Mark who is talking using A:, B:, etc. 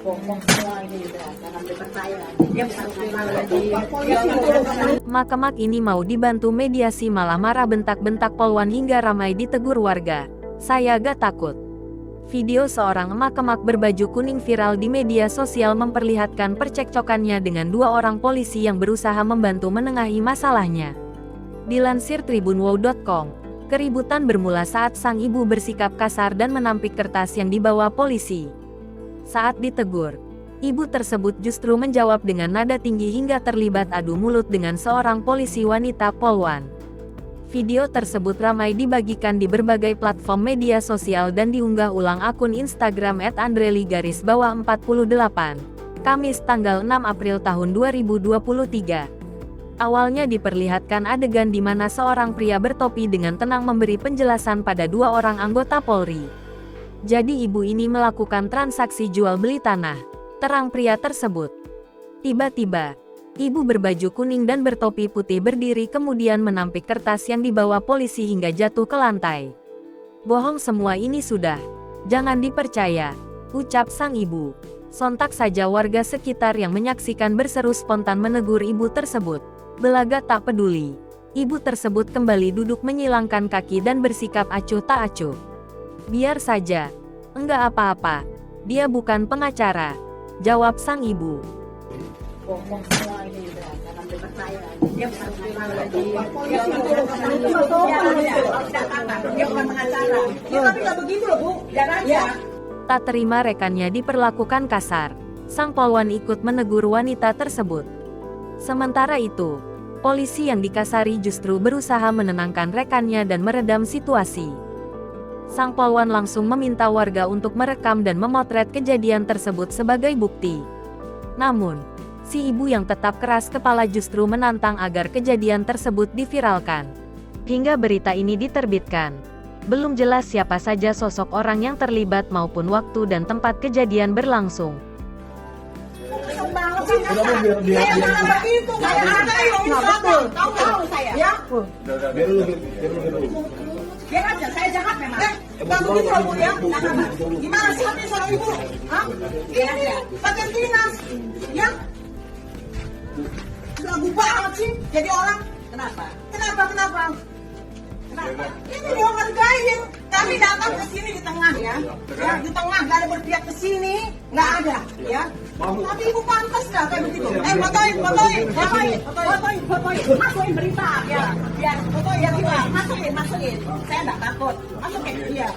A: bohong semua ini udah, jangan dipercaya. Dia bukan
B: Mak-mak ini mau dibantu mediasi malah marah bentak-bentak Polwan hingga ramai ditegur warga. Saya gak takut. Video seorang emak-emak berbaju kuning viral di media sosial memperlihatkan percekcokannya dengan dua orang polisi yang berusaha membantu menengahi masalahnya. Dilansir tribunwow.com, keributan bermula saat sang ibu bersikap kasar dan menampik kertas yang dibawa polisi. Saat ditegur, ibu tersebut justru menjawab dengan nada tinggi hingga terlibat adu mulut dengan seorang polisi wanita Polwan. Video tersebut ramai dibagikan di berbagai platform media sosial dan diunggah ulang akun Instagram @andreli_48, Kamis tanggal 6 April tahun 2023. Awalnya diperlihatkan adegan di mana seorang pria bertopi dengan tenang memberi penjelasan pada dua orang anggota Polri. Jadi ibu ini melakukan transaksi jual beli tanah, terang pria tersebut. Tiba-tiba, ibu berbaju kuning dan bertopi putih berdiri kemudian menampik kertas yang dibawa polisi hingga jatuh ke lantai. Bohong semua ini sudah. Jangan dipercaya, ucap sang ibu. Sontak saja warga sekitar yang menyaksikan berseru spontan menegur ibu tersebut. Belaga tak peduli. Ibu tersebut kembali duduk menyilangkan kaki dan bersikap acuh tak acuh. Biar saja. Enggak apa-apa. Dia bukan pengacara, jawab sang ibu.
A: bohong semua ini udah, jangan dipercaya. Dia bukan pengacara. Dia bukan pengacara. Ya tapi nggak begitu loh Bu, jangan ya.
B: Tak terima rekannya diperlakukan kasar, sang polwan ikut menegur wanita tersebut. Sementara itu, polisi yang dikasari justru berusaha menenangkan rekannya dan meredam situasi. Sang polwan langsung meminta warga untuk merekam dan memotret kejadian tersebut sebagai bukti. Namun, si ibu yang tetap keras kepala justru menantang agar kejadian tersebut diviralkan. Hingga berita ini diterbitkan, belum jelas siapa saja sosok orang yang terlibat maupun waktu dan tempat kejadian berlangsung.
A: Biar aja, saya jahat memang. Bukan begitu loh Bu ya. Gimana sih hati seorang ibu? Hah? Ini bagian dinas. Ya? Lagu banget sih jadi orang. Kenapa? Kenapa? Ini dihargain. Kami datang ke sini di tengah ya. Ya, di tengah nggak ada berpihak ke sini, nggak ada ya. Tapi ibu pantas nggak kayak begitu? Fotoin. Masukin berita ya. Biar fotoin ya kita. Masukin. Saya nggak takut. Masukin iya.